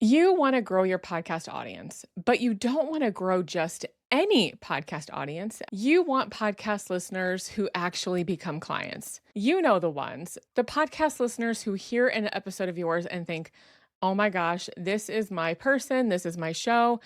You want to grow your podcast audience, but you don't want to grow just any podcast audience. You want podcast listeners who actually become clients. You know the ones, the podcast listeners who hear an episode of yours and think, oh my gosh, this is my person, this is my show.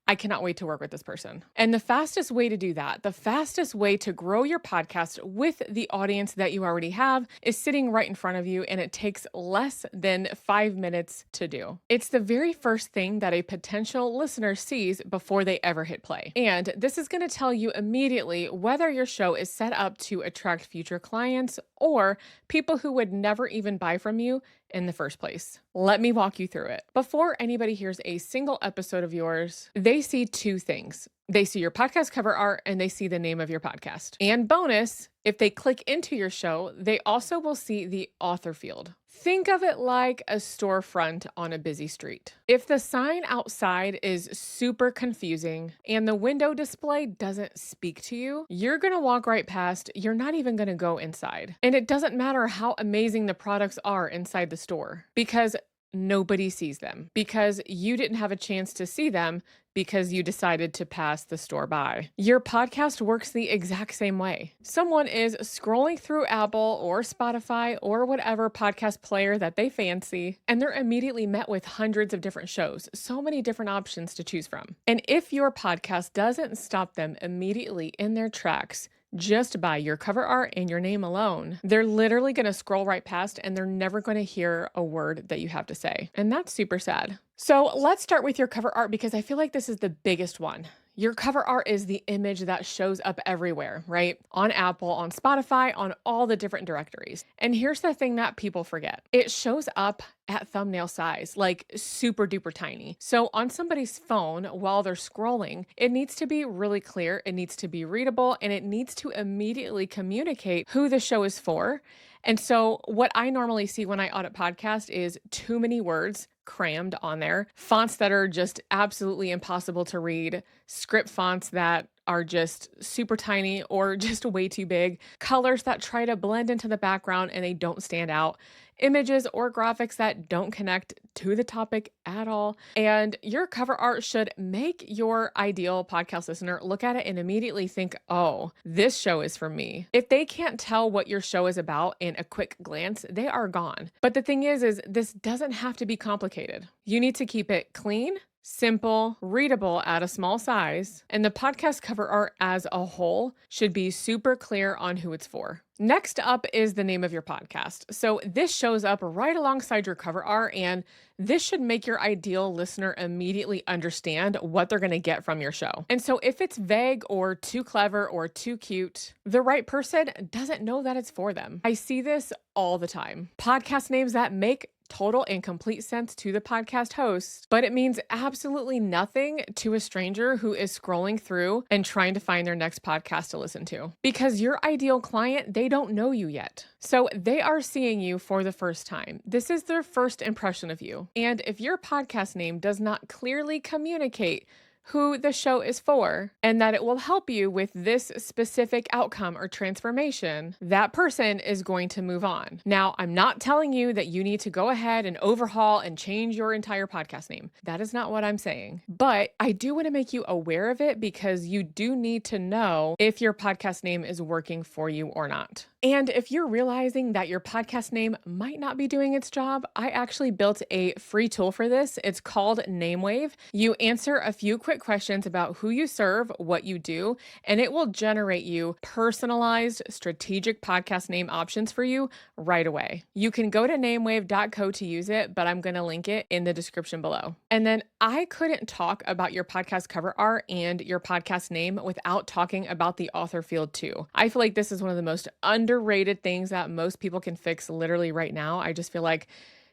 I cannot wait to work with this person. And the fastest way to do that, the fastest way to grow your podcast with the audience that you already have is sitting right in front of you, and it takes less than 5 minutes to do. It's the very first thing that a potential listener sees before they ever hit play. And this is going to tell you immediately whether your show is set up to attract future clients or people who would never even buy from you in the first place. Let me walk you through it. Before anybody hears a single episode of yours, they see two things. They see your podcast cover art and they see the name of your podcast. And bonus, if they click into your show, they also will see the author field. Think of it like a storefront on a busy street. If the sign outside is super confusing and the window display doesn't speak to you, you're going to walk right past. You're not even going to go inside. And it doesn't matter how amazing the products are inside the store because nobody sees them, because you didn't have a chance to see them because you decided to pass the store by. Your podcast works the exact same way. Someone is scrolling through Apple or Spotify or whatever podcast player that they fancy, and they're immediately met with hundreds of different shows, so many different options to choose from. And if your podcast doesn't stop them immediately in their tracks, just by your cover art and your name alone, they're literally going to scroll right past and they're never going to hear a word that you have to say. And that's super sad. So let's start with your cover art because I feel like this is the biggest one. Your cover art is the image that shows up everywhere, right? On Apple, on Spotify, on all the different directories. And here's the thing that people forget. It shows up at thumbnail size, like super duper tiny. So on somebody's phone while they're scrolling, it needs to be really clear, it needs to be readable, and it needs to immediately communicate who the show is for. And so what I normally see when I audit podcast is too many words crammed on there, fonts that are just absolutely impossible to read, script fonts that are just super tiny or just way too big, colors that try to blend into the background and they don't stand out, images or graphics that don't connect to the topic at all. And your cover art should make your ideal podcast listener look at it and immediately think, oh, this show is for me. If they can't tell what your show is about in a quick glance, they are gone. But the thing is this doesn't have to be complicated. You need to keep it clean, simple, readable at a small size, and the podcast cover art as a whole should be super clear on who it's for. Next up is the name of your podcast. So this shows up right alongside your cover art, and this should make your ideal listener immediately understand what they're going to get from your show. And so if it's vague or too clever or too cute, the right person doesn't know that it's for them. I see this all the time. Podcast names that make total and complete sense to the podcast host, but it means absolutely nothing to a stranger who is scrolling through and trying to find their next podcast to listen to. Because your ideal client, they don't know you yet. So they are seeing you for the first time. This is their first impression of you. And if your podcast name does not clearly communicate who the show is for, and that it will help you with this specific outcome or transformation, that person is going to move on. Now, I'm not telling you that you need to go ahead and overhaul and change your entire podcast name. That is not what I'm saying. But I do want to make you aware of it because you do need to know if your podcast name is working for you or not. And if you're realizing that your podcast name might not be doing its job, I actually built a free tool for this. It's called NameWave. You answer a few quick questions about who you serve, what you do, and it will generate you personalized strategic podcast name options for you right away. You can go to namewave.co to use it, but I'm going to link it in the description below. And then I couldn't talk about your podcast cover art and your podcast name without talking about the author field too. I feel like this is one of the most underrated things that most people can fix literally right now. I just feel like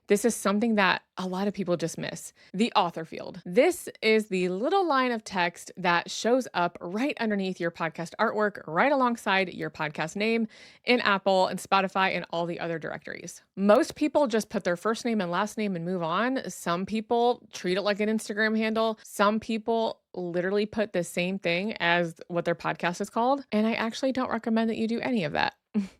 this is something that a lot of people just miss. The author field. This is the little line of text that shows up right underneath your podcast artwork, right alongside your podcast name in Apple and Spotify and all the other directories. Most people just put their first name and last name and move on. Some people treat it like an Instagram handle. Some people literally put the same thing as what their podcast is called. And I actually don't recommend that you do any of that.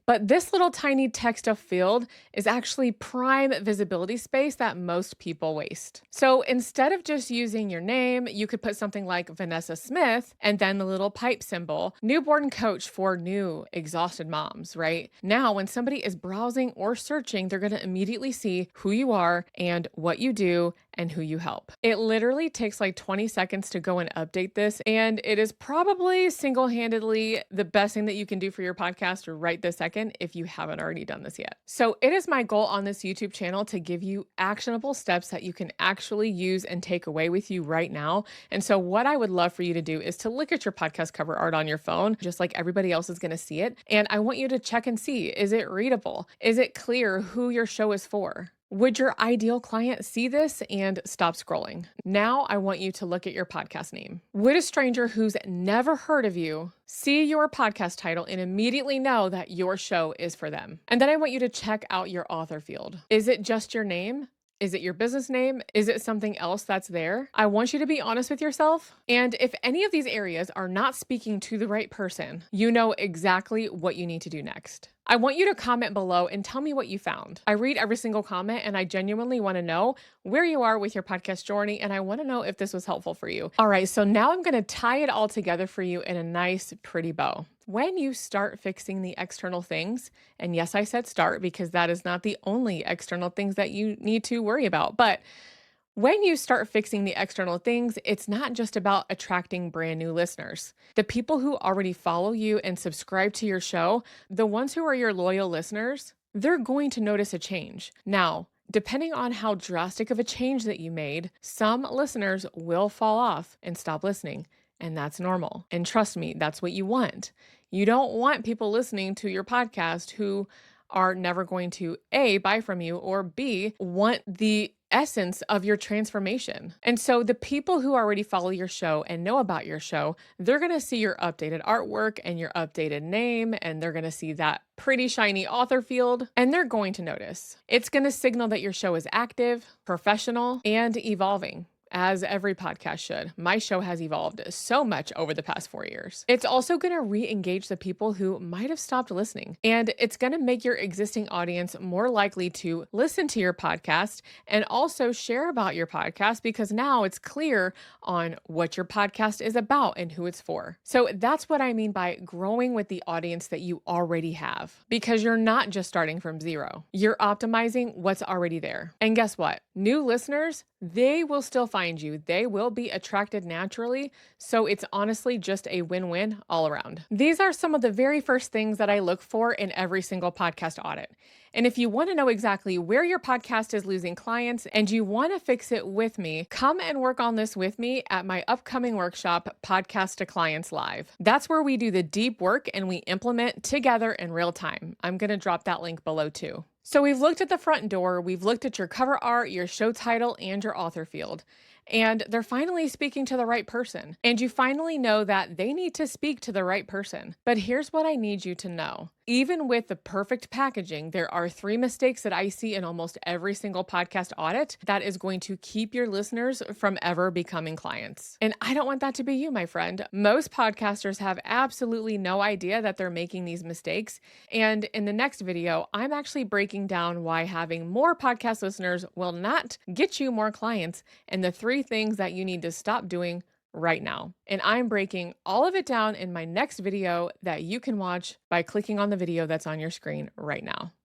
But this little tiny text of field is actually prime visibility space that most people waste. So instead of just using your name, you could put something like Vanessa Smith and then the little pipe symbol, newborn coach for new exhausted moms, right? Now, when somebody is browsing or searching, they're going to immediately see who you are and what you do and who you help. It literally takes like 20 seconds to go and update this, and it is probably single-handedly the best thing that you can do for your podcast right this second if you haven't already done this yet. So it is my goal on this YouTube channel to give you actionable steps that you can actually use and take away with you right now. And so what I would love for you to do is to look at your podcast cover art on your phone, just like everybody else is going to see it. And I want you to check and see, is it readable? Is it clear who your show is for? Would your ideal client see this and stop scrolling? Now I want you to look at your podcast name. Would a stranger who's never heard of you see your podcast title and immediately know that your show is for them? And then I want you to check out your author field. Is it just your name? Is it your business name? Is it something else that's there? I want you to be honest with yourself. And if any of these areas are not speaking to the right person, you know exactly what you need to do next. I want you to comment below and tell me what you found. I read every single comment and I genuinely want to know where you are with your podcast journey, and I want to know if this was helpful for you. All right, so now I'm going to tie it all together for you in a nice, pretty bow. When you start fixing the external things, and yes, I said start because that is not the only external things that you need to worry about, but when you start fixing the external things, it's not just about attracting brand new listeners. The people who already follow you and subscribe to your show, the ones who are your loyal listeners, they're going to notice a change. Now, depending on how drastic of a change that you made, some listeners will fall off and stop listening, and that's normal. And trust me, that's what you want. You don't want people listening to your podcast who are never going to A, buy from you, or B, want the essence of your transformation. And so the people who already follow your show and know about your show, they're going to see your updated artwork and your updated name, and they're going to see that pretty shiny author field, and they're going to notice. It's going to signal that your show is active, professional, and evolving. As every podcast should. My show has evolved so much over the past 4 years. It's also going to re-engage the people who might have stopped listening. And it's going to make your existing audience more likely to listen to your podcast and also share about your podcast because now it's clear on what your podcast is about and who it's for. So that's what I mean by growing with the audience that you already have, because you're not just starting from zero. You're optimizing what's already there. And guess what? New listeners, they will still find you. They will be attracted naturally. So it's honestly just a win-win all around. These are some of the very first things that I look for in every single podcast audit. And if you want to know exactly where your podcast is losing clients and you want to fix it with me, come and work on this with me at my upcoming workshop, Podcast to Clients Live. That's where we do the deep work and we implement together in real time. I'm going to drop that link below too. So we've looked at the front door, we've looked at your cover art, your show title, and your author field. And they're finally speaking to the right person. And you finally know that they need to speak to the right person. But here's what I need you to know. Even with the perfect packaging, there are 3 mistakes that I see in almost every single podcast audit that is going to keep your listeners from ever becoming clients. And I don't want that to be you, my friend. Most podcasters have absolutely no idea that they're making these mistakes. And in the next video, I'm actually breaking down why having more podcast listeners will not get you more clients and the 3 things that you need to stop doing right now. And I'm breaking all of it down in my next video that you can watch by clicking on the video that's on your screen right now.